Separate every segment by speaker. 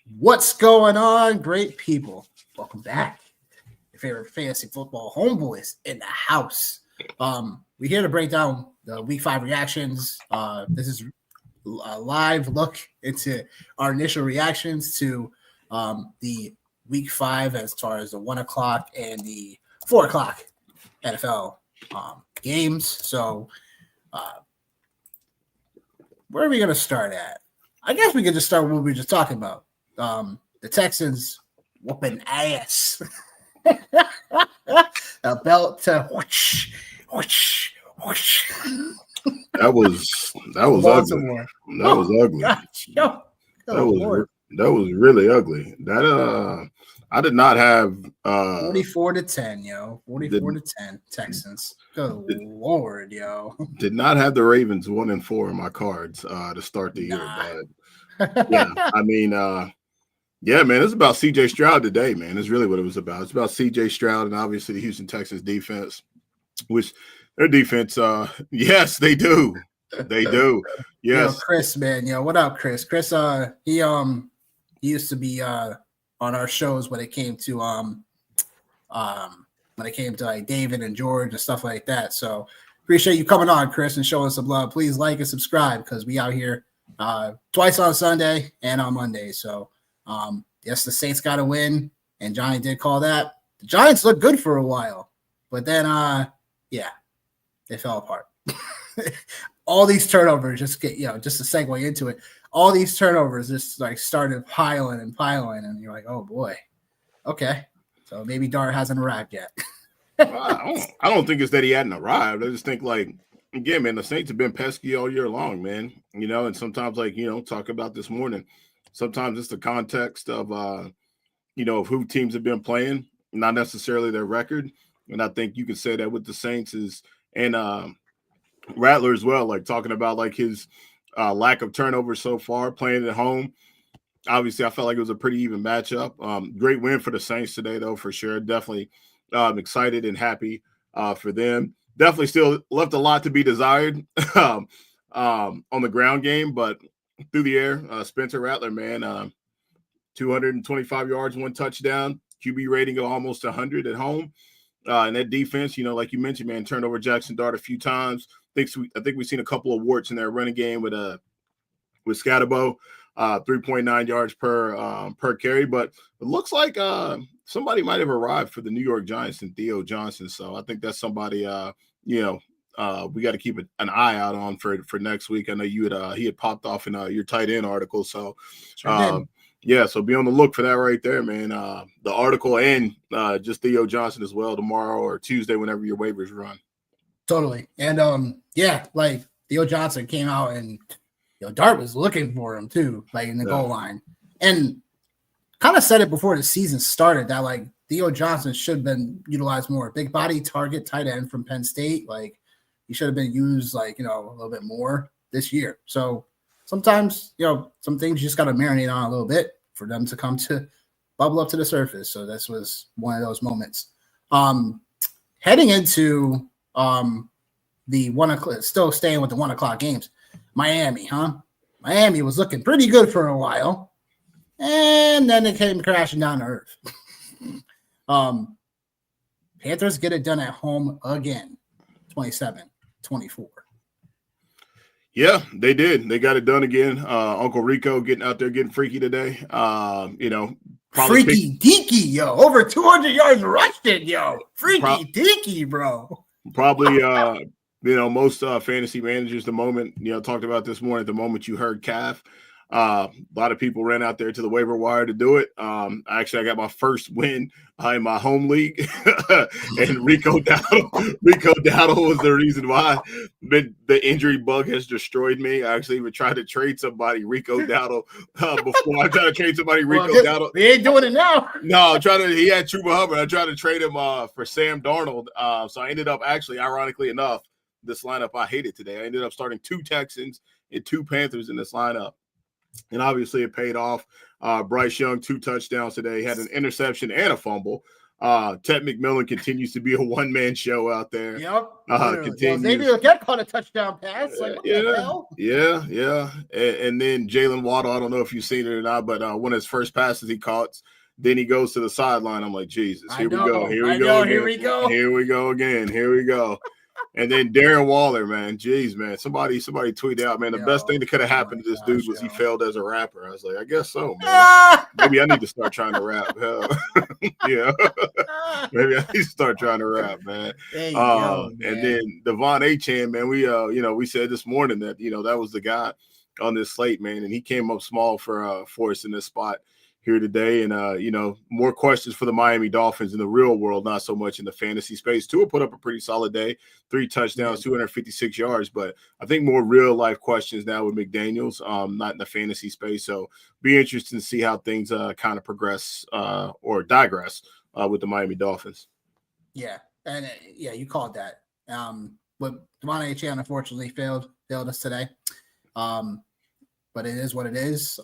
Speaker 1: What's going on, great people? Welcome back. Your favorite fantasy football homeboys in the house. We're here to break down the week 5 reactions. This is a live look into our initial reactions to the week 5 as far as the 1 o'clock and the 4 o'clock NFL games. So, where are we going to start at? I guess we could just start with what we were just talking about. The Texans whooping ass. A belt to whoosh, whoosh, whoosh.
Speaker 2: That was ugly.
Speaker 1: Baltimore.
Speaker 2: That was ugly.
Speaker 1: Gosh, yo.
Speaker 2: That was really ugly. That I did not have
Speaker 1: 44-10, yo. 44-10 Texans. Good Lord, yo.
Speaker 2: Did not have the Ravens 1-4 in my cards to start the year. But yeah, I mean, yeah, man, it's about CJ Stroud today, man. It's really what it was about. It's about CJ Stroud and obviously the Houston Texans defense, which their defense, yes, they do. They do. Yes.
Speaker 1: Yo, Chris, man. Yo, what up, Chris? Chris, he used to be on our shows when it came to like David and George and stuff like that. So appreciate you coming on, Chris, and showing some love. Please like and subscribe because we out here twice on Sunday and on Monday. So yes, the Saints got to win, and Johnny did call that. The Giants looked good for a while, but then yeah, they fell apart. All these turnovers just to segue into it. All these turnovers just like started piling, and you're like, oh boy, okay. So maybe Dart hasn't arrived yet.
Speaker 2: I don't think it's that he hadn't arrived. I just think, like, again, man, the Saints have been pesky all year long, man. You know, and sometimes, like, you know, talk about this morning, sometimes it's the context of, you know, of who teams have been playing, not necessarily their record. And I think you could say that with the Saints and Rattler as well, like talking about like his lack of turnover so far, playing at home. Obviously, I felt like it was a pretty even matchup. Great win for the Saints today, though, for sure. Definitely excited and happy for them. Definitely still left a lot to be desired on the ground game, but through the air, Spencer Rattler, man, 225 yards, 1 touchdown, QB rating of almost 100 at home. And that defense, you know, like you mentioned, man, turned over Jackson Dart a few times. I think we've seen a couple of warts in their running game with Scatterbo, 3.9 yards per carry. But it looks like somebody might have arrived for the New York Giants and Theo Johnson. So I think that's somebody, you know, we got to keep an eye out on for next week. I know he had popped off in your tight end article. So yeah, so be on the look for that right there, man. The article and just Theo Johnson as well tomorrow or Tuesday, whenever your waivers run.
Speaker 1: Totally. And yeah, like Theo Johnson came out and Dart was looking for him too, like in the goal line. And kind of said it before the season started that like Theo Johnson should have been utilized more. Big body target tight end from Penn State. Like he should have been used like, you know, a little bit more this year. So sometimes, you know, some things you just got to marinate on a little bit for them to come to bubble up to the surface. So this was one of those moments. Heading into the 1 o'clock, still staying with the 1 o'clock games. Miami was looking pretty good for a while, and then it came crashing down to earth. Panthers get it done at home again, 27-24.
Speaker 2: Yeah, they did. They got it done again. Uncle Rico getting out there, getting freaky today. You know,
Speaker 1: freaky deaky, yo, over 200 yards rushing, yo, freaky deaky, bro.
Speaker 2: Probably, you know, most fantasy managers, the moment, you know, talked about this morning, the moment you heard calf, a lot of people ran out there to the waiver wire to do it. Actually, I got my first win in my home league, and Rico Dowdle was the reason why. The injury bug has destroyed me. I actually even tried to trade somebody, Rico Dowdle, before I tried to trade somebody, Dowdle.
Speaker 1: He ain't doing it now.
Speaker 2: No, he had Chuba Hubbard. I tried to trade him for Sam Darnold. So I ended up actually, ironically enough, this lineup I hated today. I ended up starting 2 Texans and 2 Panthers in this lineup. And obviously it paid off. Bryce Young, 2 touchdowns today, had an interception and a fumble. Ted McMillan continues to be a one-man show out there.
Speaker 1: Yep.
Speaker 2: Continues.
Speaker 1: Xavier Leggett caught a touchdown pass. Like, what the hell?
Speaker 2: Yeah. And then Jalen Waddle, I don't know if you've seen it or not, but one of his first passes he caught, then he goes to the sideline. I'm like, Jesus, here we go. Here we go again. And then Darren Waller, man. Jeez, man. Somebody tweeted out, man, the best thing that could have happened to this dude was he failed as a rapper. I was like, I guess so, man. Maybe I need to start trying to rap. Yeah. Maybe I need to start trying to rap, man. And then Devon Achane, man, we said this morning that, that was the guy on this slate, man, and he came up small for us in this spot here today. And, more questions for the Miami Dolphins in the real world, not so much in the fantasy space. Tua put up a pretty solid day, 3 touchdowns, 256 yards, but I think more real life questions now with McDaniels, not in the fantasy space. So be interested to see how things kind of progress or digress with the Miami Dolphins.
Speaker 1: Yeah. And you called that. But Devon Achane unfortunately failed us today. But it is what it is.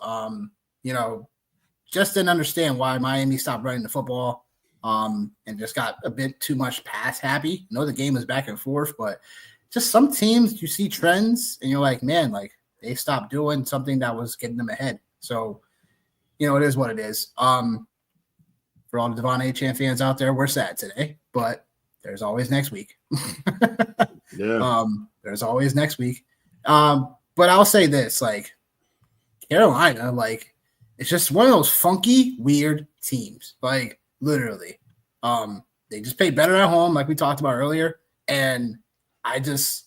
Speaker 1: Just didn't understand why Miami stopped running the football and just got a bit too much pass happy. I know the game was back and forth, but just some teams you see trends and you're like, man, like they stopped doing something that was getting them ahead. So, it is what it is. For all the Devon Achane fans out there, we're sad today, but there's always next week.
Speaker 2: Yeah.
Speaker 1: There's always next week. But I'll say this, like Carolina, like, it's just one of those funky, weird teams. Like, literally. They just play better at home, like we talked about earlier. And it's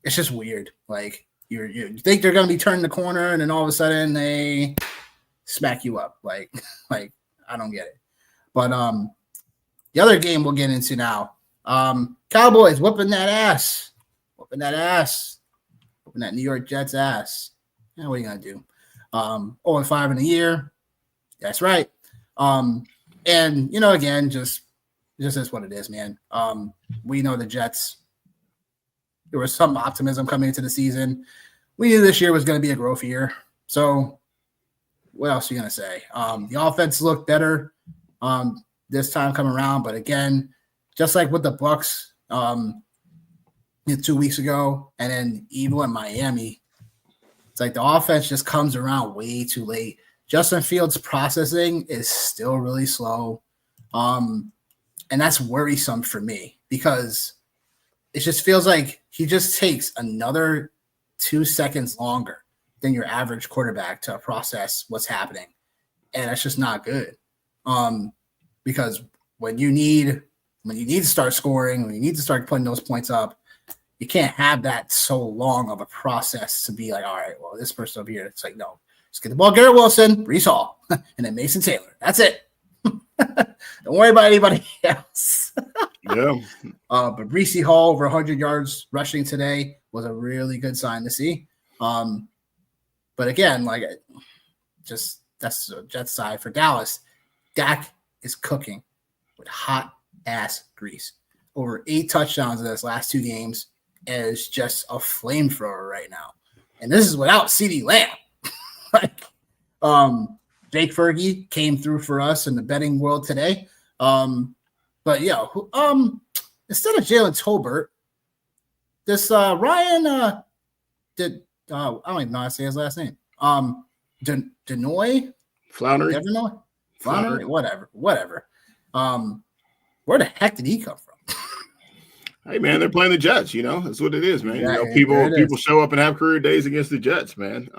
Speaker 1: just weird. Like, you think they're going to be turning the corner, and then all of a sudden they smack you up. Like I don't get it. But the other game we'll get into now, Cowboys whooping that ass. Whooping that New York Jets ass. Yeah, what are you going to do? 0-5 in a year. That's right. And again, just is what it is, man. We know the Jets. There was some optimism coming into the season. We knew this year was going to be a growth year. So what else are you going to say? The offense looked better this time coming around, but again, just like with the Bucks 2 weeks ago, and then even in Miami, it's like the offense just comes around way too late. Justin Fields' processing is still really slow. And that's worrisome for me because it just feels like he just takes another 2 seconds longer than your average quarterback to process what's happening. And that's just not good. Because when you need to start scoring, when you need to start putting those points up, you can't have that so long of a process to be like, all right, well, this person over here. It's like, no, just get the ball, Garrett Wilson, Breece Hall, and then Mason Taylor. That's it. Don't worry about anybody else.
Speaker 2: Yeah.
Speaker 1: But Breece Hall over 100 yards rushing today was a really good sign to see. But again, like, just that's the Jets side. For Dallas, Dak is cooking with hot ass grease. Over 8 touchdowns in his last 2 games. Is just a flamethrower right now. And this is without CeeDee Lamb. Jake Fergie came through for us in the betting world today. But yeah, instead of Jalen Tolbert, this Ryan I don't even know how to say his last name. Denoy?
Speaker 2: Flowery?
Speaker 1: Flowery? Whatever. Where the heck did he come from?
Speaker 2: Hey, man, they're playing the Jets, That's what it is, man.
Speaker 1: Yeah,
Speaker 2: people show up and have career days against the Jets, man.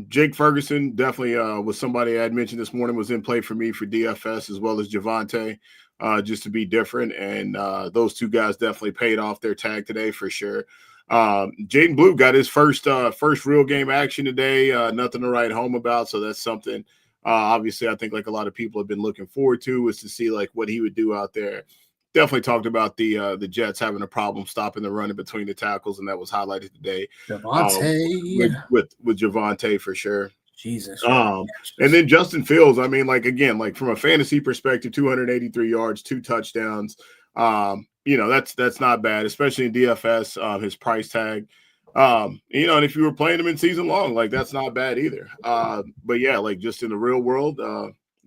Speaker 2: Jake Ferguson definitely was somebody I had mentioned this morning, was in play for me for DFS as well as Javonte, just to be different. And those 2 guys definitely paid off their tag today for sure. Jaden Blue got his first real game action today. Nothing to write home about. So that's something, obviously, I think like a lot of people have been looking forward to, is to see like what he would do out there. Definitely talked about the Jets having a problem stopping the run in between the tackles, and that was highlighted today.
Speaker 1: Javonte
Speaker 2: with Javonte for sure.
Speaker 1: Jesus.
Speaker 2: And then Justin Fields. I mean, like again, like from a fantasy perspective, 283 yards, 2 touchdowns. That's not bad, especially in DFS. His price tag. And if you were playing him in season long, like that's not bad either. But yeah, like just in the real world,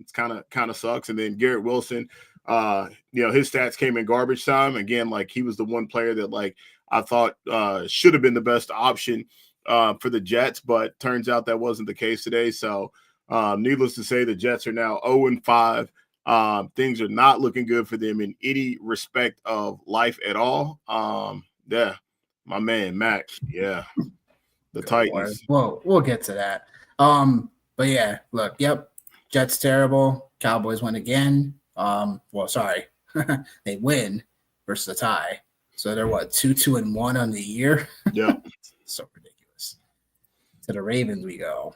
Speaker 2: It's kind of sucks. And then Garrett Wilson, his stats came in garbage time. Again, like he was the one player that like I thought should have been the best option for the Jets, but turns out that wasn't the case today. So needless to say, the Jets are now 0-5. Things are not looking good for them in any respect of life at all. Yeah, my man Mac. Yeah, the Titans.
Speaker 1: Well, we'll get to that. But yeah, look, yep, Jets terrible. Cowboys win again. They win versus the tie. So they're 2-2-1 on the year.
Speaker 2: Yeah,
Speaker 1: so ridiculous. To the Ravens we go.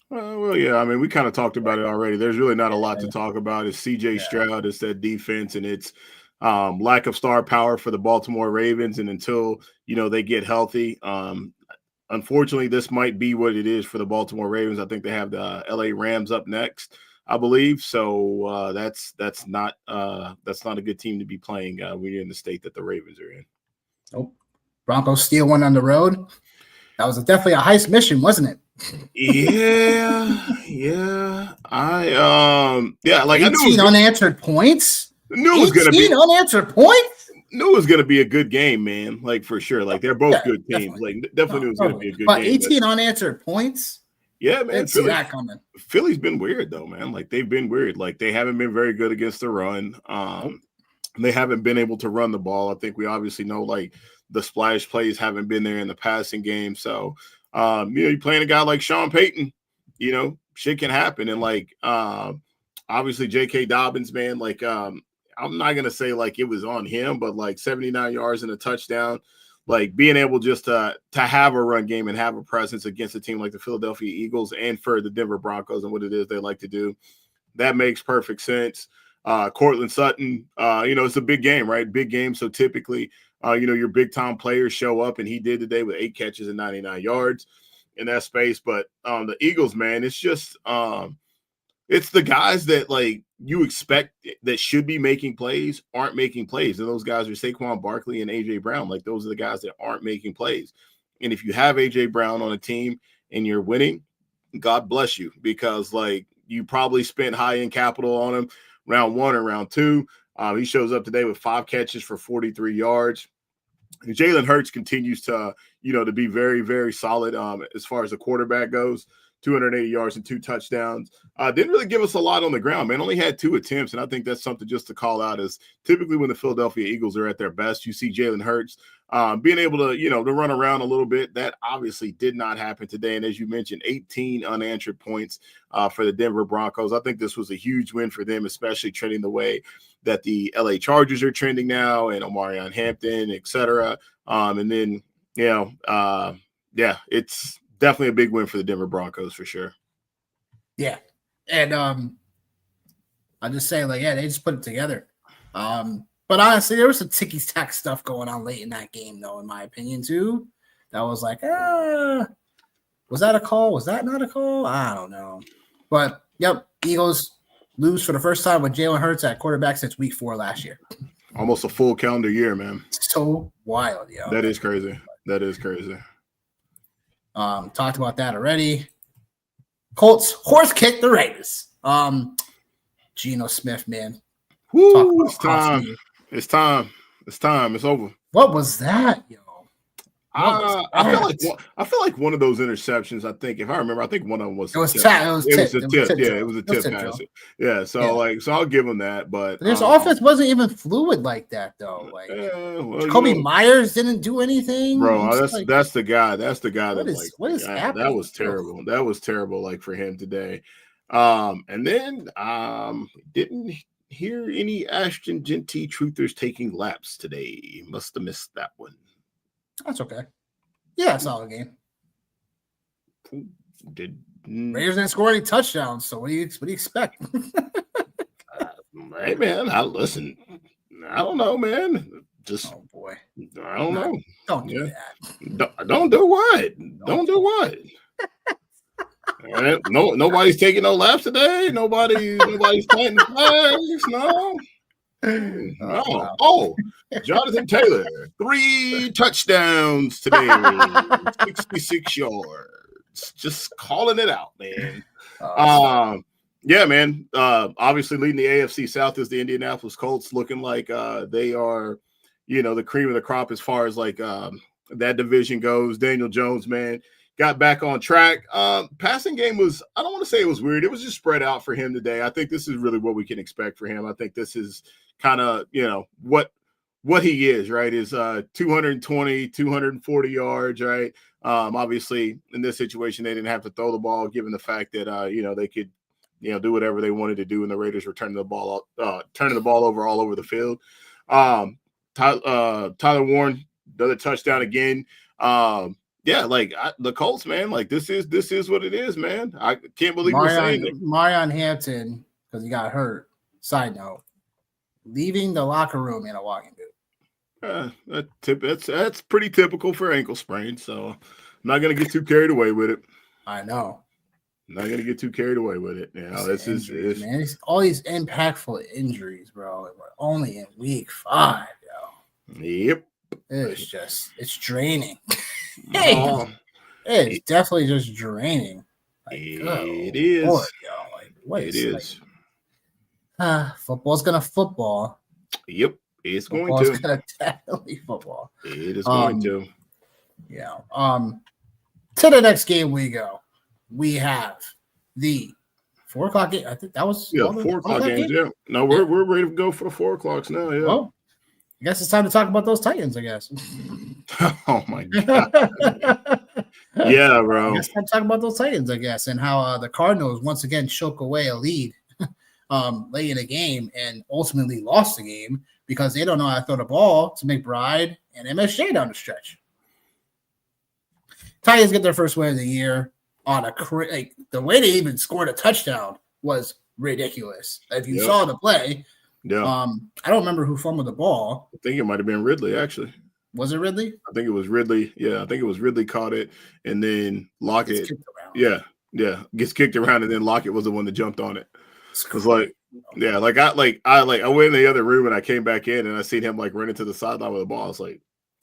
Speaker 2: Well, yeah, I mean, we kind of talked about it already. There's really not a lot to talk about. It's CJ Stroud, it's that defense, and it's lack of star power for the Baltimore Ravens. And until, they get healthy, unfortunately, this might be what it is for the Baltimore Ravens. I think they have the LA Rams up next, I believe. So that's not a good team to be playing when you're in the state that the Ravens are in.
Speaker 1: Nope. Broncos steal one on the road. That was definitely a heist mission, wasn't it?
Speaker 2: Yeah. Like
Speaker 1: 18 unanswered points.
Speaker 2: Knew it was gonna be
Speaker 1: unanswered points.
Speaker 2: Knew it was gonna be a good game, man. Like for sure. Like they're both good teams. Definitely knew it was gonna be a good game.
Speaker 1: 18 unanswered points.
Speaker 2: Yeah, man.
Speaker 1: See that coming.
Speaker 2: Philly's been weird though, man. Like they've been weird. Like they haven't been very good against the run. They haven't been able to run the ball. I think we obviously know like the splash plays haven't been there in the passing game. So you're playing a guy like Sean Payton, shit can happen. And like obviously J.K. Dobbins, man, like I'm not gonna say like it was on him, but like 79 yards and a touchdown, like being able just to have a run game and have a presence against a team like the Philadelphia Eagles and for the Denver Broncos and what it is they like to do, that makes perfect sense. Cortland Sutton, it's a big game, right? Big game. So typically, your big time players show up, and he did today with 8 catches and 99 yards in that space. But the Eagles, man, it's just it's the guys that like you expect that should be making plays aren't making plays. And those guys are Saquon Barkley and AJ Brown. Like those are the guys that aren't making plays. And if you have AJ Brown on a team and you're winning, God bless you, because like you probably spent high end capital on him round 1 or round 2. He shows up today with 5 catches for 43 yards. And Jalen Hurts continues to, to be very, very solid as far as the quarterback goes. 280 yards and 2 touchdowns. Didn't really give us a lot on the ground, man. Only had 2 attempts, and I think that's something just to call out is typically when the Philadelphia Eagles are at their best, you see Jalen Hurts being able to, to run around a little bit. That obviously did not happen today. And as you mentioned, 18 unanswered points for the Denver Broncos. I think this was a huge win for them, especially trending the way that the LA Chargers are trending now and Omarion Hampton, et cetera. And then, it's definitely a big win for the Denver Broncos for sure.
Speaker 1: Yeah. And I'll just say, they just put it together. But honestly, there was some ticky-tack stuff going on late in that game, though, in my opinion, too. That was like, was that a call? Was that not a call? I don't know. But, yep, Eagles lose for the first time with Jalen Hurts at quarterback since week 4 last year.
Speaker 2: Almost a full calendar year, man.
Speaker 1: So wild, yo.
Speaker 2: That is crazy.
Speaker 1: Talked about that already. Colts horse kicked the Raiders. Geno Smith, man.
Speaker 2: Woo, it's time. It's time. It's over.
Speaker 1: What was that, yo?
Speaker 2: I feel like one of those interceptions. I think if I remember, I think one of them was.
Speaker 1: It was a tip.
Speaker 2: Yeah, it was a tip pass. Yeah, so so I'll give him that. But
Speaker 1: this offense wasn't even fluid like that, though. Like Jacoby Myers didn't do anything,
Speaker 2: bro. That's the guy. That's the guy
Speaker 1: what is happening?
Speaker 2: That was terrible. That was terrible. Like for him today. And then didn't hear any Ashton Genty truthers taking laps today. Must have missed that one.
Speaker 1: That's okay. Yeah, it's all a game. Raiders didn't score any touchdowns, so what do you expect?
Speaker 2: Hey man, I don't know, man. Just
Speaker 1: oh boy,
Speaker 2: I don't know.
Speaker 1: Don't do that.
Speaker 2: Don't do what? Don't do what? Nobody's taking no laps today. Nobody's planting flags. No. Oh, Jonathan Taylor, 3 touchdowns today, 66 yards. Just calling it out, man. Yeah, man. Obviously, leading the AFC South is the Indianapolis Colts, looking like they are, the cream of the crop as far as like that division goes. Daniel Jones, man, got back on track. Passing game was, I don't want to say it was weird. It was just spread out for him today. I think this is really what we can expect for him. I think this is kind of, what he is, right? Is 220, 240 yards, right? Obviously, in this situation, they didn't have to throw the ball, given the fact that, they could, do whatever they wanted to do, and the Raiders were turning the ball over all over the field. Tyler Warren, another touchdown again. The Colts, man, like this is what it is, man. I can't believe we're saying it.
Speaker 1: Marion Hampton, because he got hurt. Side note, leaving the locker room in a walking boot.
Speaker 2: That's pretty typical for ankle sprain. So I'm not gonna get too carried away with it.
Speaker 1: I know.
Speaker 2: Not gonna get too carried away with it. This is
Speaker 1: man. It's all these impactful injuries, bro. We're only in week 5, yo.
Speaker 2: Yep.
Speaker 1: It's draining. It's definitely just draining. Like,
Speaker 2: it is.
Speaker 1: Lord, yo. Like, what
Speaker 2: it
Speaker 1: is. Football's gonna football.
Speaker 2: Yep, it's
Speaker 1: football's
Speaker 2: going to.
Speaker 1: Gonna definitely football.
Speaker 2: It is going to.
Speaker 1: Yeah. To the next game we go. We have the 4 o'clock game. I think that was
Speaker 2: 4 o'clock games. Yeah. No, we're ready to go for the 4 o'clocks now. Yeah.
Speaker 1: Well, I guess it's time to talk about those Titans. I guess.
Speaker 2: Oh my god. Yeah, bro.
Speaker 1: I guess I'm talking about those Titans. I guess, and how the Cardinals once again choke away a lead, late in the game, and ultimately lost the game because they don't know how to throw the ball to McBride and MSJ down the stretch. Titans get their first win of the year on the way they even scored a touchdown was ridiculous. If you saw the play, I don't remember who fumbled the ball.
Speaker 2: I think it might have been Ridley, actually.
Speaker 1: Was it Ridley?
Speaker 2: I think it was Ridley. Yeah, I think it was Ridley caught it, and then Lockett. Gets kicked around, and then Lockett was the one that jumped on it. It's like, I went in the other room and I came back in and I seen him like running to the sideline with the ball. I was like,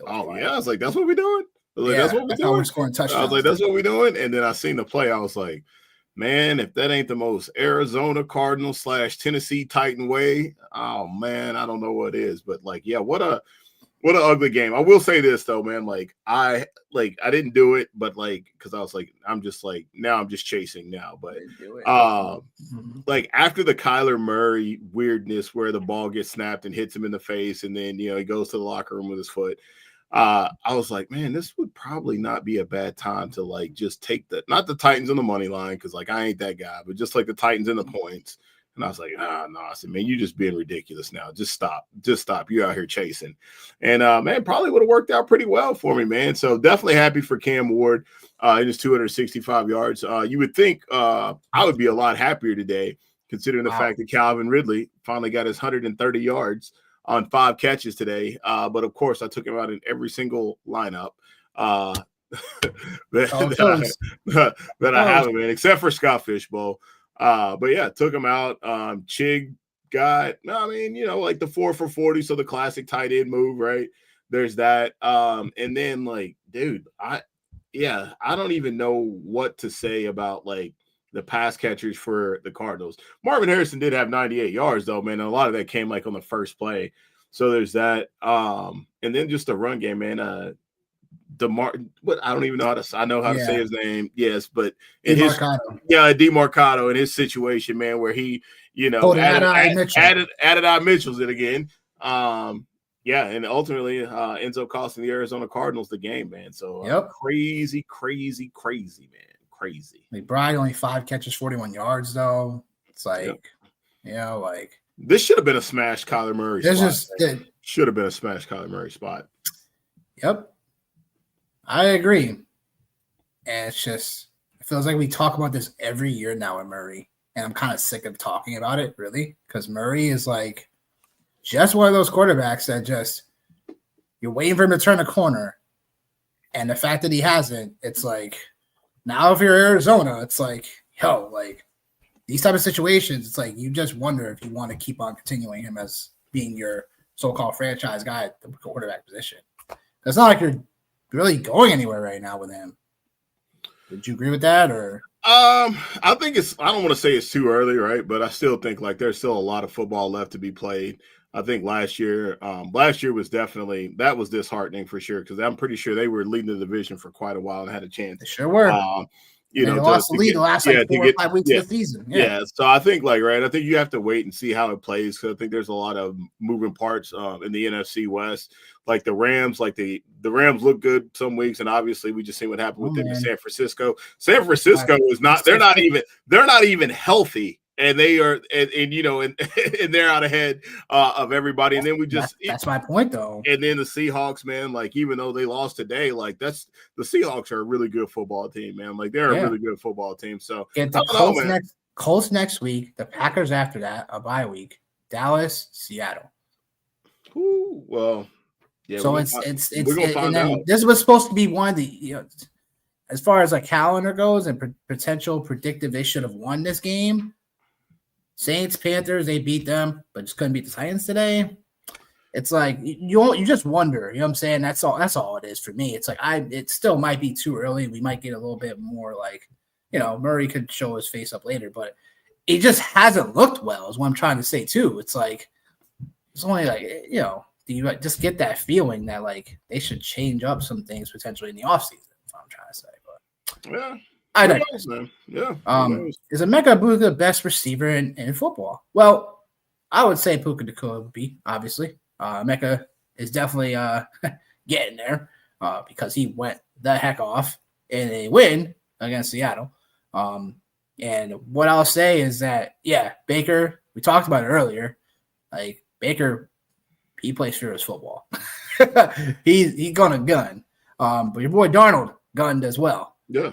Speaker 2: oh yeah, I was like, that's what we're doing. That's what we're doing.
Speaker 1: We're scoring touchdowns.
Speaker 2: I was like, that's what we're doing. And then I seen the play. I was like, man, if that ain't the most Arizona Cardinal / Tennessee Titan way, oh man, I don't know what is. But like, yeah, what an ugly game. I will say this though, man. I didn't do it, but because I was like, I'm just like, now I'm just chasing now. But after the Kyler Murray weirdness where the ball gets snapped and hits him in the face, and then he goes to the locker room with his foot. I was like, man, this would probably not be a bad time to just take not the Titans on the money line, because I ain't that guy, but just the Titans in the points. And I was like, no. I said, man, you just being ridiculous now. Just stop. You out here chasing. And man, probably would have worked out pretty well for me, man. So definitely happy for Cam Ward in his 265 yards. You would think I would be a lot happier today, considering the fact that Calvin Ridley finally got his 130 yards on 5 catches today. But of course, I took him out in every single lineup that I have him in, except for Scott Fishbowl. But yeah, took him out. Chig got, the 4 for 40. So the classic tight end move, right? There's that. And then dude, I don't even know what to say about the pass catchers for the Cardinals. Marvin Harrison did have 98 yards though, man. And a lot of that came on the first play. So there's that. And then just the run game, man. But I don't even know how to say his name. Yes, but in DeMarcado in his situation, man, where he, added Mitchell's it again. And ultimately ends up costing the Arizona Cardinals the game, man. So crazy, man. Crazy.
Speaker 1: McBride only 5 catches, 41 yards though. It's
Speaker 2: this should have been a smash Kyler Murray spot.
Speaker 1: Should
Speaker 2: have been a smash Kyler Murray spot.
Speaker 1: Yep. I agree. And it feels like we talk about this every year now with Murray. And I'm kind of sick of talking about it, really, because Murray is just one of those quarterbacks that you're waiting for him to turn a corner. And the fact that he hasn't, it's now if you're Arizona, it's these type of situations, it's you just wonder if you want to keep on continuing him as being your so-called franchise guy at the quarterback position. It's not like you're really going anywhere right now with him. Would you agree with that, or?
Speaker 2: I think I don't want to say it's too early, right? But I still think like there's still a lot of football left to be played. I think last year was definitely that was disheartening for sure because I'm pretty sure they were leading the division for quite a while and had a chance.
Speaker 1: They sure were.
Speaker 2: You know,
Speaker 1: they lost the lead the last 4 or 5 weeks of the season.
Speaker 2: Yeah. So I think I think you have to wait and see how it plays because I think there's a lot of moving parts in the NFC West. Like the Rams, the Rams look good some weeks, and obviously we just seen what happened with them in San Francisco. San Francisco is not; they're not even healthy, and they are, and you know, and they're out ahead of everybody. And then we just
Speaker 1: that's my point, though.
Speaker 2: And then the Seahawks, man, like even though they lost today, like the Seahawks are a really good football team, man. Like they're a really good football team. So
Speaker 1: get the Colts next week, the Packers after that, a bye week, Dallas, Seattle.
Speaker 2: Ooh, well. Yeah,
Speaker 1: so and then this was supposed to be one of the, as far as a calendar goes and potential predictive, they should have won this game. Saints, Panthers, they beat them, but just couldn't beat the Titans today. It's like you just wonder, you know what I'm saying? That's all it is for me. It's like it still might be too early. We might get a little bit more Murray could show his face up later, but it just hasn't looked well, is what I'm trying to say too. It's like it's only you just get that feeling that they should change up some things potentially in the offseason. That's what I'm trying to say. But
Speaker 2: yeah,
Speaker 1: I don't.
Speaker 2: Yeah.
Speaker 1: Is Emeka Egbuka the best receiver in football? Well, I would say Puka Nacua would be, obviously. Emeka is definitely getting there because he went the heck off in a win against Seattle. And what I'll say is that, Baker, we talked about it earlier. Baker, he plays serious football. He's gonna gun. But your boy Darnold gunned as well.
Speaker 2: Yeah.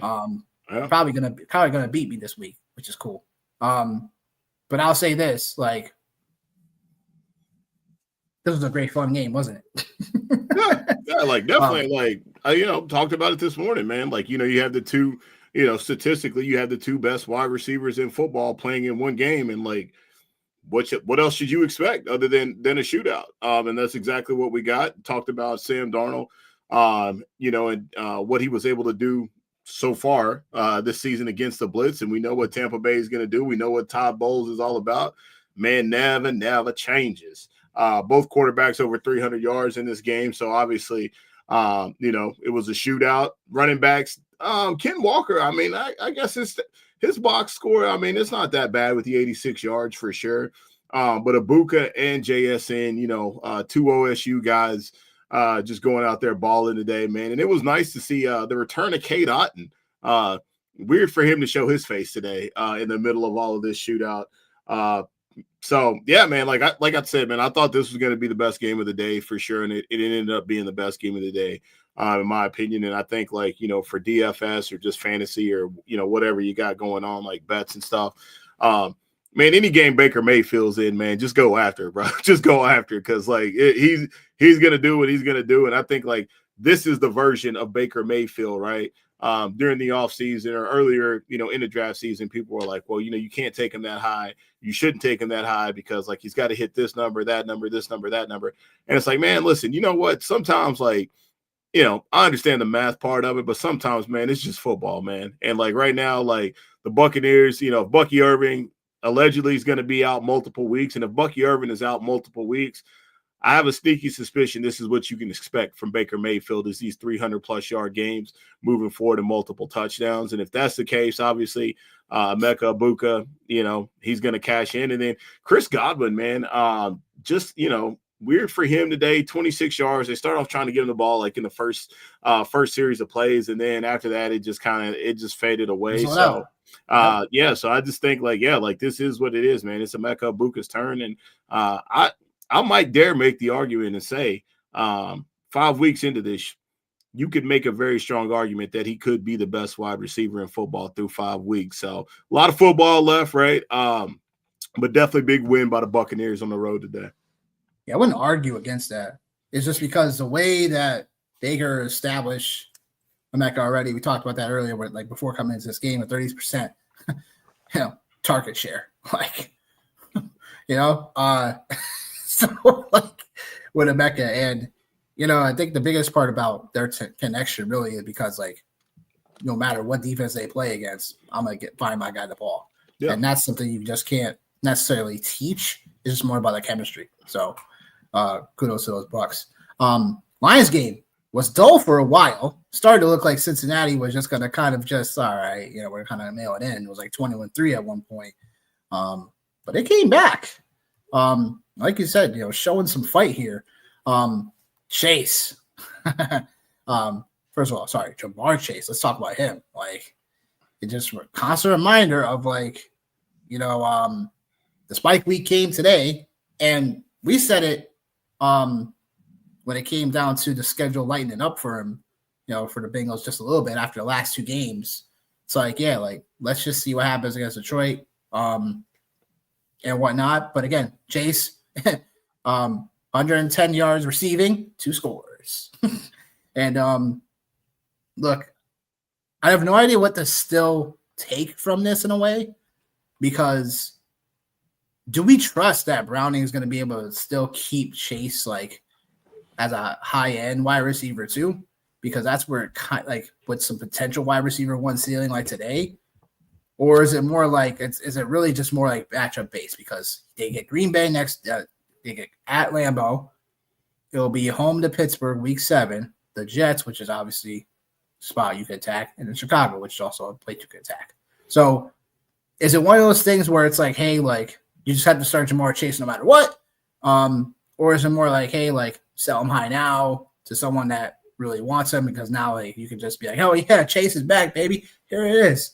Speaker 1: Probably gonna beat me this week, which is cool. But I'll say this, this was a great fun game, wasn't it?
Speaker 2: Definitely. Talked about it this morning, man. You have the two, statistically, you have the two best wide receivers in football playing in one game, and what else should you expect other than a shootout? And that's exactly what we got. Talked about Sam Darnold, and what he was able to do so far this season against the blitz. And we know what Tampa Bay is going to do. We know what Todd Bowles is all about. Man, never changes. Both quarterbacks over 300 yards in this game. So obviously, it was a shootout. Running backs, Ken Walker, I guess his box score, it's not that bad with the 86 yards for sure. But Egbuka and JSN, two OSU guys just going out there balling today, man. And it was nice to see the return of Cade Otton. Weird for him to show his face today in the middle of all of this shootout. So, yeah, man, like I said, man, I thought this was going to be the best game of the day for sure. And it ended up being the best game of the day. In my opinion. And I think for DFS or just fantasy or, whatever you got going on, like bets and stuff, man, any game Baker Mayfield's in, man, just go after it, bro. Just go after it. Cause he's going to do what he's going to do. And I think this is the version of Baker Mayfield, right? During the offseason or earlier, in the draft season, people were like, well, you can't take him that high. You shouldn't take him that high because he's got to hit this number, that number, this number, that number. And it's like, man, listen, you know what? Sometimes I understand the math part of it, but sometimes, man, it's just football, man. And right now, the Buccaneers, if Bucky Irving allegedly is going to be out multiple weeks, and if Bucky Irving is out multiple weeks, I have a sneaky suspicion this is what you can expect from Baker Mayfield is these 300-plus yard games moving forward and multiple touchdowns. And if that's the case, obviously, Emeka Egbuka, he's going to cash in. And then Chris Godwin, man, weird for him today, 26 yards. They start off trying to give him the ball in the first series of plays, and then after that, it just faded away. So I just think this is what it is, man. It's Emeka Egbuka's turn, and I might dare make the argument and say 5 weeks into this, you could make a very strong argument that he could be the best wide receiver in football through 5 weeks. So a lot of football left, right? But definitely big win by the Buccaneers on the road today.
Speaker 1: Yeah, I wouldn't argue against that. It's just because the way that Baker established Emeka already, we talked about that earlier, where before coming into this game, with 30%, target share, so with Emeka, and I think the biggest part about their connection really is because no matter what defense they play against, I'm gonna find my guy the ball. Yeah. And that's something you just can't necessarily teach. It's just more about the chemistry. So kudos to those Bucks. Lions game was dull for a while. Started to look like Cincinnati was just gonna kind of just all right, we're kind of mail it in. It was like 21-3 at one point. But it came back. Like you said, showing some fight here. Chase. First of all, sorry, Ja'Marr Chase. Let's talk about him. Like, it's just a constant reminder of the Spike Week came today, and we said it when it came down to the schedule lightening up for him, for the Bengals just a little bit after the last two games. It's let's just see what happens against Detroit and whatnot. But again, Chase, 110 yards receiving, 2 scores. And look, I have no idea what to still take from this in a way, because do we trust that Browning is going to be able to still keep Chase as a high-end wide receiver too? Because that's where it with some potential wide receiver 1 ceiling like today, or is it more is it really just more matchup based? Because they get Green Bay next, they get at Lambeau, it'll be home to Pittsburgh week 7. The Jets, which is obviously a spot you can attack, and then Chicago, which is also a place you can attack. So is it one of those things where it's hey, you just have to start Ja'Marr Chase no matter what? Or is it more hey, sell him high now to someone that really wants him, because now you can just be oh yeah, Chase is back, baby. Here it is.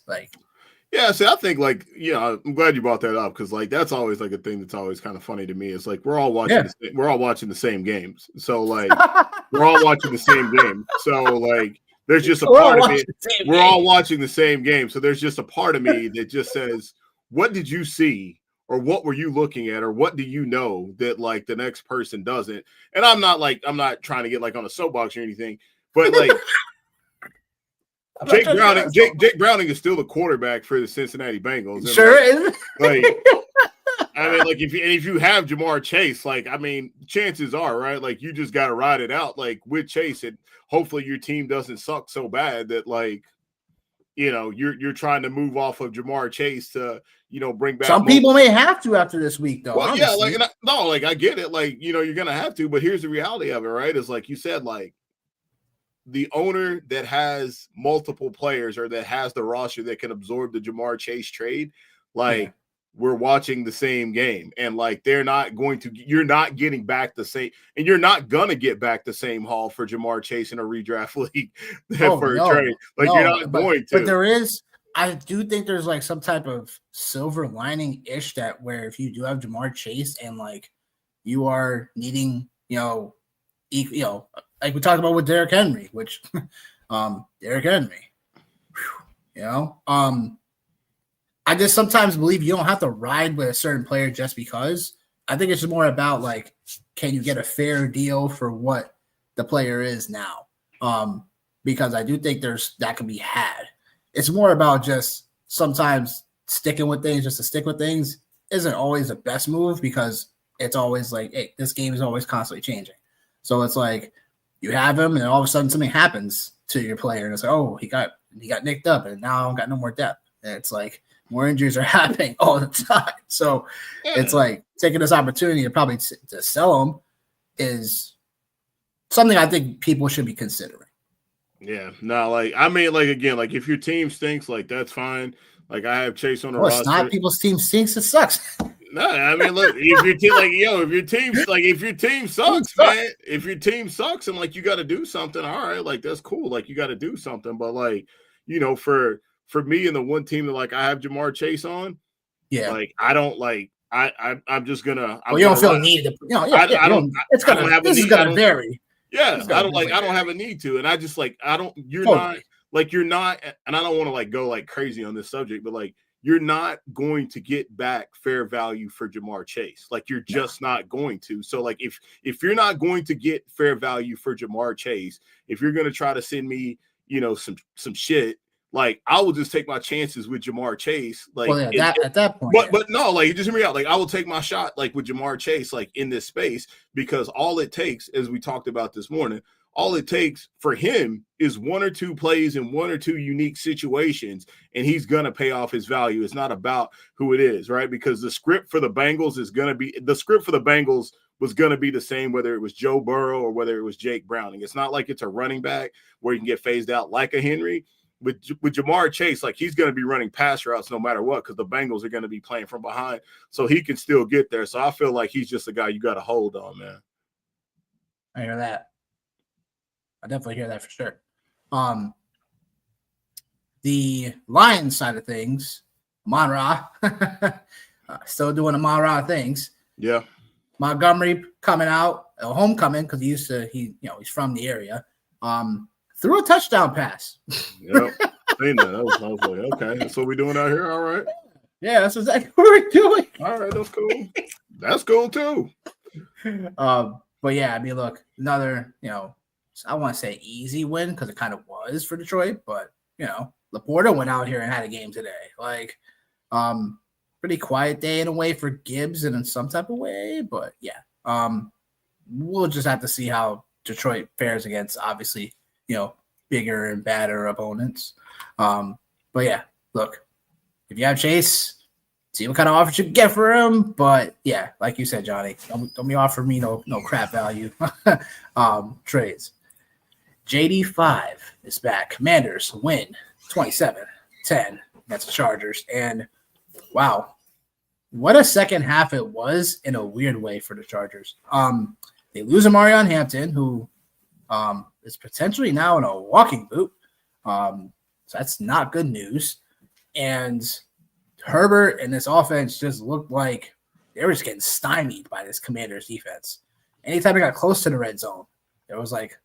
Speaker 2: Yeah, see, I think I'm glad you brought that up, because that's always a thing that's always kind of funny to me. It's we're all watching the same games. So we're all watching the same game. So there's just a part of me. We're all watching the same game. So there's just a part of me that just says, what did you see, or what were you looking at, or what do you know that the next person doesn't? And I'm not trying to get on a soapbox or anything, but Jake Browning is still the quarterback for the Cincinnati Bengals.
Speaker 1: Sure is.
Speaker 2: If you have Ja'Marr Chase, chances are, right? You just got to ride it out, with Chase, and hopefully your team doesn't suck so bad that, you're trying to move off of Ja'Marr Chase to, bring back.
Speaker 1: Some people may have to after this week, though.
Speaker 2: Well, yeah, I get it. You're gonna have to, but here's the reality of it, right? Is you said, the owner that has multiple players, or that has the roster that can absorb the Ja'Marr Chase trade, we're watching the same game, and you're not getting back the same, and you're not gonna get back the same haul for Ja'Marr Chase in a redraft league for a trade. You're not going to.
Speaker 1: But I do think there's some type of silver lining ish that where if you do have Ja'Marr Chase and you are needing, like we talked about with Derrick Henry, which Derrick Henry, I just sometimes believe you don't have to ride with a certain player just because. I think it's more about can you get a fair deal for what the player is now? Because I do think that can be had. It's more about just sometimes sticking with things just to stick with things isn't always the best move, because it's always hey, this game is always constantly changing. So it's you have him, and all of a sudden something happens to your player, and it's oh, he got nicked up, and now I've got no more depth. And it's more injuries are happening all the time. So it's taking this opportunity to probably to sell him is something I think people should be considering.
Speaker 2: Yeah, no, again, if your team stinks, that's fine. I have Chase on the roster.
Speaker 1: It's not people's team stinks. It sucks.
Speaker 2: No, look, if your team, if your team sucks, man, if your team sucks and you got to do something, all right, that's cool. You got to do something, but for me and the one team that I have Ja'Marr Chase on,
Speaker 1: yeah,
Speaker 2: I don't I'm just gonna.
Speaker 1: You don't feel needed. I don't. It's gonna. This is gonna vary.
Speaker 2: Yeah, I don't I don't have a need to, and I just I don't. You're not you're not, and I don't want to go crazy on this subject, but you're not going to get back fair value for Ja'Marr Chase. You're just not going to. So if you're not going to get fair value for Ja'Marr Chase, if you're going to try to send me, some shit, I will just take my chances with Ja'Marr Chase.
Speaker 1: At that point.
Speaker 2: But no, just hear me out. I will take my shot with Ja'Marr Chase in this space, because all it takes, as we talked about this morning, all it takes for him is 1 or 2 plays in 1 or 2 unique situations, and he's going to pay off his value. It's not about who it is, right? Because the script for the Bengals was going to be the same, whether it was Joe Burrow or whether it was Jake Browning. It's not like it's a running back where you can get phased out like a Henry. With Jamar Chase, like he's going to be running pass routes no matter what, because the Bengals are going to be playing from behind, so he can still get there. So I feel like he's just a guy you got to hold on, man.
Speaker 1: I hear that. I definitely hear that for sure. The Lions side of things, Amon-Ra, still doing Amon-Ra things.
Speaker 2: Yeah.
Speaker 1: Montgomery coming out, a homecoming, because he's from the area. Threw a touchdown pass.
Speaker 2: Yep. Seen that. I was like, okay, that's what we're doing out here. All right.
Speaker 1: Yeah, that's exactly what we're doing.
Speaker 2: All right, that's cool. That's cool too.
Speaker 1: But yeah, I mean, look, another, I want to say easy win, because it kind of was for Detroit, but Laporta went out here and had a game today. Like, pretty quiet day in a way for Gibbs and in some type of way, but yeah, we'll just have to see how Detroit fares against, obviously, bigger and badder opponents. But yeah, look, if you have Chase, see what kind of offers you can get for him. But yeah, like you said, Johnny, don't be offering me no crap value trades. JD5 is back. Commanders win 27-10 against the Chargers. And wow, what a second half it was in a weird way for the Chargers. They lose Amarion Hampton, who is potentially now in a walking boot. So that's not good news. And Herbert and this offense just looked like they were just getting stymied by this Commanders defense. Anytime they got close to the red zone, it was like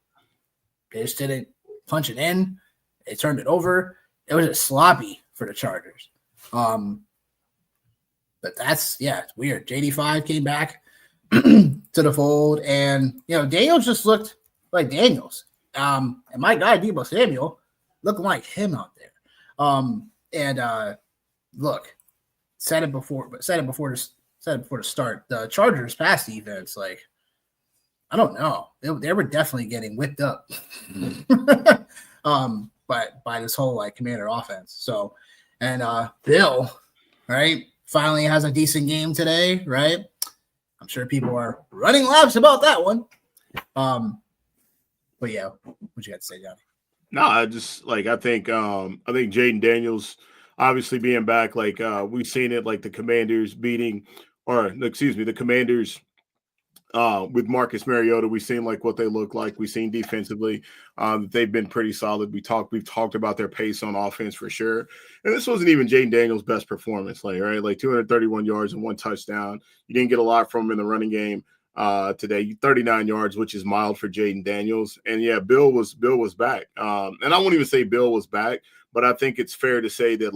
Speaker 1: they just didn't punch it in. They turned it over. It was just sloppy for the Chargers. But it's weird. JD5 came back to the fold, and Daniels just looked like Daniels. And my guy Deebo Samuel looked like him out there. Look, said it before the start. The Chargers pass defense, like, I don't know. They were definitely getting whipped up. But by this whole Commander offense. So, and Bill, right, finally has a decent game today, right? I'm sure people are running laps about that one. But yeah, what you got to say, Johnny?
Speaker 2: No, I think Jaden Daniels obviously being back, we've seen it, the Commanders the Commanders with Marcus Mariota, we've seen what they look like. We've seen defensively they've been pretty solid. We've talked about their pace on offense for sure. And this wasn't even Jaden Daniels' best performance, 231 yards and 1 touchdown. You didn't get a lot from him in the running game today. 39 yards, which is mild for Jaden Daniels. And yeah, Bill was back. And I won't even say Bill was back, but I think it's fair to say that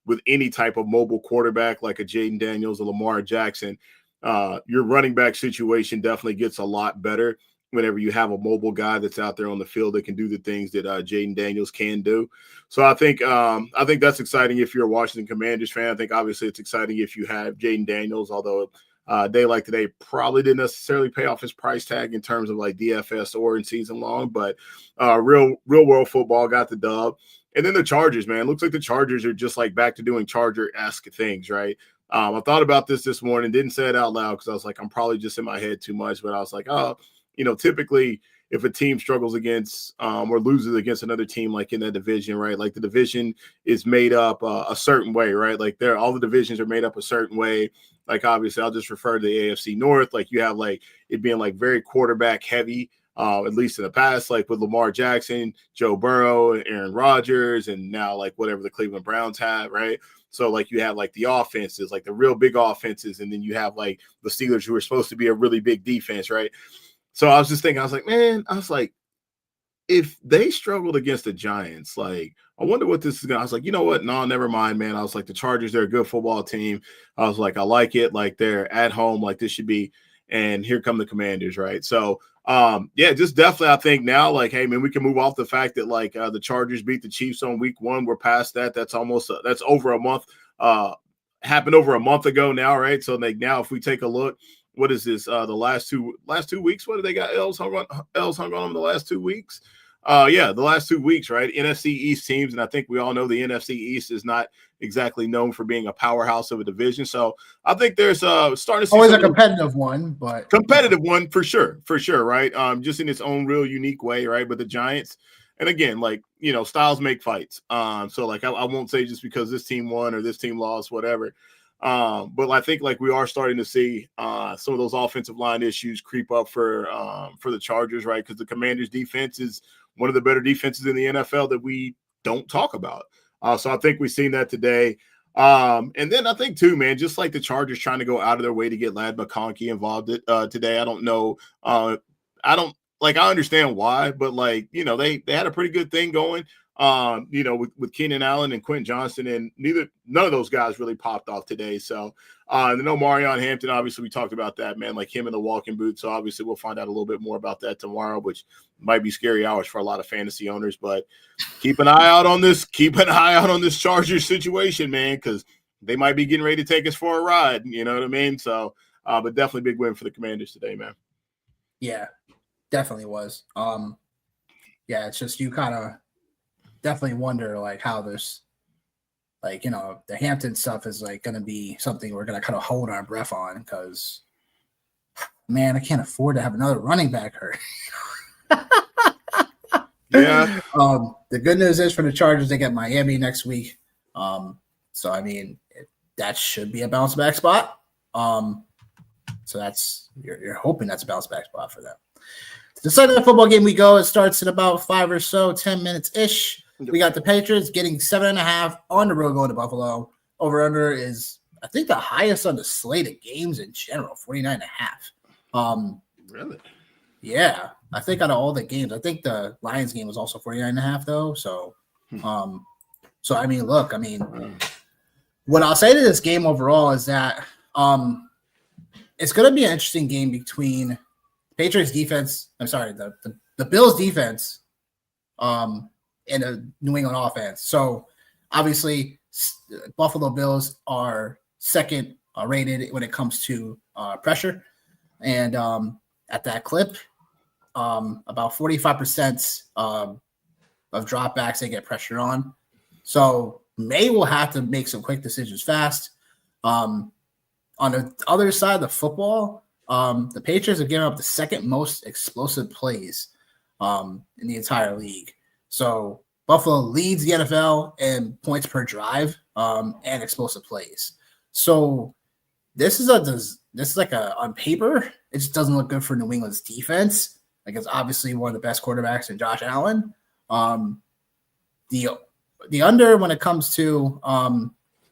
Speaker 2: with any type of mobile quarterback like a Jaden Daniels or Lamar Jackson, your running back situation definitely gets a lot better whenever you have a mobile guy that's out there on the field that can do the things that Jaden Daniels can do. So I think that's exciting if you're a Washington Commanders fan. I think obviously it's exciting if you have Jaden Daniels, although a day like today probably didn't necessarily pay off his price tag in terms of DFS or in season long, but real world football got the dub. And then the Chargers, man, looks like the Chargers are just back to doing Charger-esque things, right? I thought about this morning, didn't say it out loud because I was I'm probably just in my head too much, but I was typically if a team struggles against or loses against another team in that division, right? The division is made up a certain way, right? All the divisions are made up a certain way. Obviously, I'll just refer to the AFC North. You have it being very quarterback heavy, at least in the past, with Lamar Jackson, Joe Burrow, Aaron Rodgers, and now whatever the Cleveland Browns have, right? So you have the offenses, the real big offenses, and then you have the Steelers, who are supposed to be a really big defense, right? So I was just thinking, if they struggled against the Giants, I wonder what this is going to. I was you know what? No, never mind, man. I was the Chargers, they're a good football team. I was I like it. They're at home, this should be. And here come the Commanders, right? So, just definitely, I think now, hey, man, we can move off the fact that the Chargers beat the Chiefs on week 1. We're past that. That's over a month. Happened over a month ago now, right? So now if we take a look what is this? The last two weeks. What do they got? L's hung on them the last 2 weeks. The last 2 weeks, right? NFC East teams, and I think we all know the NFC East is not exactly known for being a powerhouse of a division. So I think there's starting to see
Speaker 1: always a competitive one, but
Speaker 2: competitive one for sure, right? Just in its own real unique way, right? But the Giants, and again, like, you know, styles make fights. So like I won't say just because this team won or this team lost, whatever. But I think like we are starting to see some of those offensive line issues creep up for the Chargers, right? Because the Commanders' defense is one of the better defenses in the NFL that we don't talk about. So I think we've seen that today. And then I think too, man, just like the Chargers trying to go out of their way to get Ladd McConkey involved today. I don't know. I understand why, but like, you know, they had a pretty good thing going. You know, with Keenan Allen and Quentin Johnston, and none of those guys really popped off today. So, and no Marion Hampton, obviously we talked about that, man, like him in the walking boot. So obviously we'll find out a little bit more about that tomorrow, which might be scary hours for a lot of fantasy owners, but keep an eye out on this Chargers situation, man, because they might be getting ready to take us for a ride. You know what I mean? So, but definitely big win for the Commanders today, man.
Speaker 1: Yeah, definitely was. Yeah, it's just you kind of definitely wonder like how this, like, you know, the Hampton stuff is like going to be something we're going to kind of hold our breath on because, man, I can't afford to have another running back hurt.
Speaker 2: Yeah.
Speaker 1: The good news is for the Chargers, they get Miami next week. So I mean, that should be a bounce back spot. So that's you're hoping that's a bounce back spot for them. To the Sunday football game we go. It starts in about 10 minutes ish. We got the Patriots getting 7.5 on the road going to Buffalo. Over under is, I think, the highest on the slate of games in general, 49.5.
Speaker 2: Really?
Speaker 1: Yeah, I think out of all the games, I think the Lions game was also 49.5 though. So, so I mean, look, I mean, what I'll say to this game overall is that it's going to be an interesting game between Patriots defense. I'm sorry, the Bills defense, and the New England offense. So obviously, Buffalo Bills are second rated when it comes to pressure, and at that clip, about 45% of dropbacks they get pressure on. So May will have to make some quick decisions fast. On the other side of the football, the Patriots are giving up the second most explosive plays in the entire league. So Buffalo leads the NFL in points per drive and explosive plays. So this is like on paper, it just doesn't look good for New England's defense. Like, it's obviously one of the best quarterbacks in Josh Allen. The under when it comes to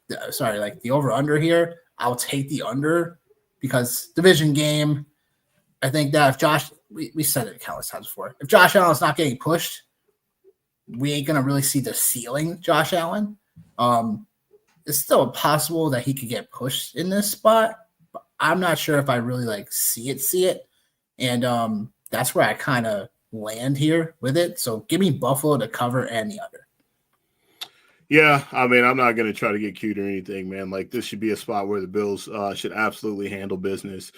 Speaker 1: the over under here, I'll take the under because division game. I think that if Josh, we said it countless times before, if Josh Allen's not getting pushed, we ain't gonna really see the ceiling Josh Allen. It's still possible that he could get pushed in this spot, but I'm not sure if I really see it. And that's where I kind of land here with it. So give me Buffalo to cover and the under.
Speaker 2: Yeah, I mean, I'm not going to try to get cute or anything, man. Like, this should be a spot where the Bills should absolutely handle business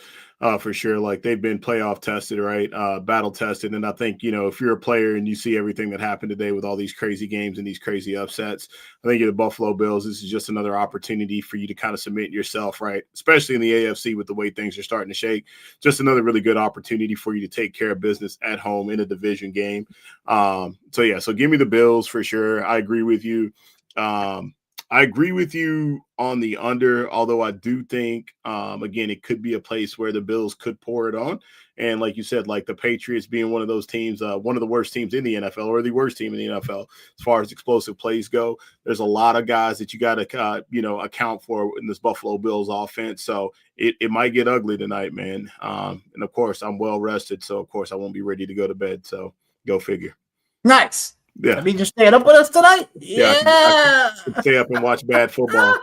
Speaker 2: for sure. Like, they've been playoff tested, right? Battle tested. And I think, you know, if you're a player and you see everything that happened today with all these crazy games and these crazy upsets, I think you're the Buffalo Bills. This is just another opportunity for you to kind of submit yourself, right? Especially in the AFC with the way things are starting to shake. Just another really good opportunity for you to take care of business at home in a division game. So give me the Bills for sure. I agree with you. I agree with you on the under, although I do think, again, it could be a place where the Bills could pour it on. And like you said, like the Patriots being one of those teams, one of the worst teams in the NFL or the worst team in the NFL as far as explosive plays go. There's a lot of guys that you got to, account for in this Buffalo Bills offense. So it might get ugly tonight, man. And of course, I'm well rested. So, of course, I won't be ready to go to bed. So go figure.
Speaker 1: Nice.
Speaker 2: Yeah.
Speaker 1: I mean, you're staying up with us tonight? Yeah.
Speaker 2: I can stay up and watch bad football,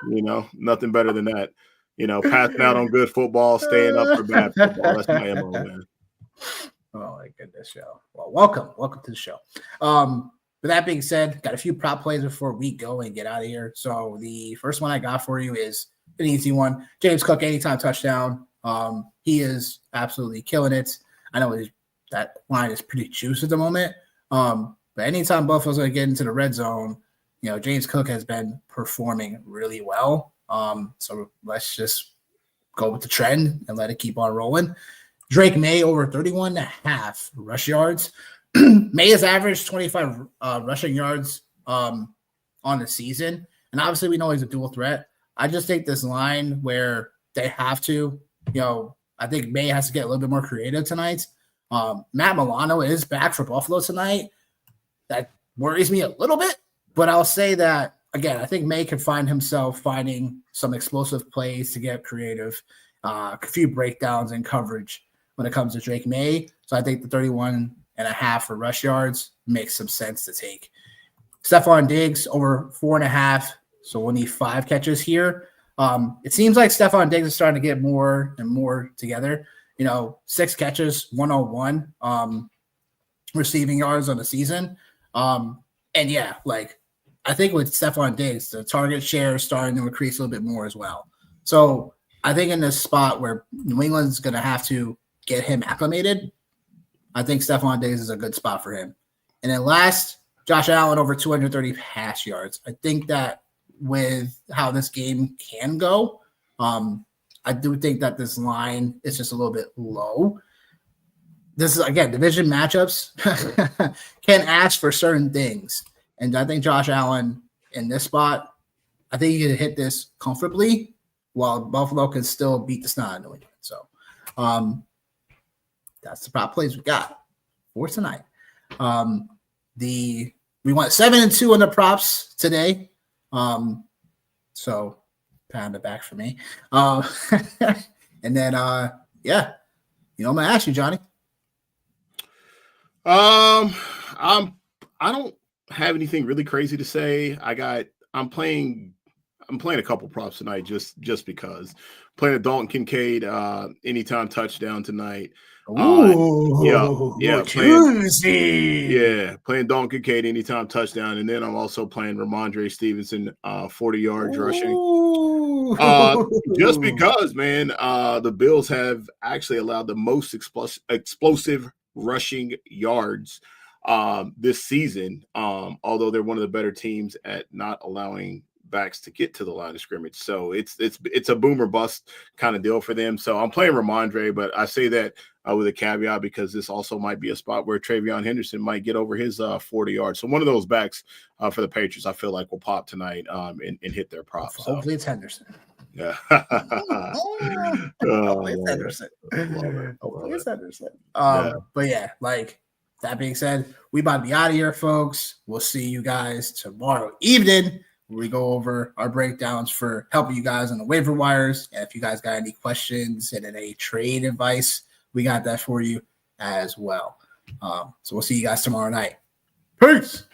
Speaker 2: nothing better than that. Passing out on good football, staying up for bad football. That's my MO, man.
Speaker 1: Oh, my goodness, show. Well, welcome to the show. With that being said, got a few prop plays before we go and get out of here. So the first one I got for you is an easy one. James Cook, anytime touchdown. he is absolutely killing it. I know that line is pretty juice at the moment. But anytime Buffalo's going to get into the red zone, James Cook has been performing really well. So let's just go with the trend and let it keep on rolling. Drake May over 31.5 rush yards. May has averaged 25 rushing yards on the season. And obviously we know he's a dual threat. I just think this line where they have to, I think May has to get a little bit more creative tonight. Matt Milano is back for Buffalo tonight. That worries me a little bit, but I'll say that, again, I think May can find himself finding some explosive plays to get creative, a few breakdowns in coverage when it comes to Drake May. So I think the 31.5 for rush yards makes some sense to take. Stephon Diggs over 4.5. So we'll need 5 catches here. It seems like Stephon Diggs is starting to get more and more together. 6 catches, 101 receiving yards on the season. And yeah, I think with Stephon Diggs, the target share is starting to increase a little bit more as well. So I think in this spot where New England's going to have to get him acclimated, I think Stephon Diggs is a good spot for him. And then last, Josh Allen over 230 pass yards. I think that with how this game can go, I do think that this line is just a little bit low. This is, again, division matchups can ask for certain things. And I think Josh Allen in this spot, I think he can hit this comfortably while Buffalo can still beat the snot out of New England. So that's the prop plays we got for tonight. We went 7-2 on the props today. So pound it back for me. And then yeah, I'm gonna ask you, Johnny.
Speaker 2: I don't have anything really crazy to say. I'm playing a couple props tonight just because. Playing a Dalton Kincaid anytime touchdown tonight.
Speaker 1: Ooh,
Speaker 2: yeah,
Speaker 1: juicy.
Speaker 2: Playing Dalton Kincaid anytime touchdown, and then I'm also playing Ramondre Stevenson 40 yards rushing. Just because, man, the Bills have actually allowed the most explosive rushing yards this season, although they're one of the better teams at not allowing backs to get to the line of scrimmage. So it's a boom or bust kind of deal for them. So I'm playing Ramondre, but I say that with a caveat because this also might be a spot where TreVeyon Henderson might get over his 40 yards. So one of those backs for the Patriots, I feel like will pop tonight and hit their props.
Speaker 1: Hopefully it's Henderson.
Speaker 2: Yeah.
Speaker 1: Hopefully it's Henderson. Hopefully it's Henderson. But yeah, that being said, we about to be out of here, folks. We'll see you guys tomorrow evening where we go over our breakdowns for helping you guys on the waiver wires. And if you guys got any questions and any trade advice, we got that for you as well. So we'll see you guys tomorrow night. Peace.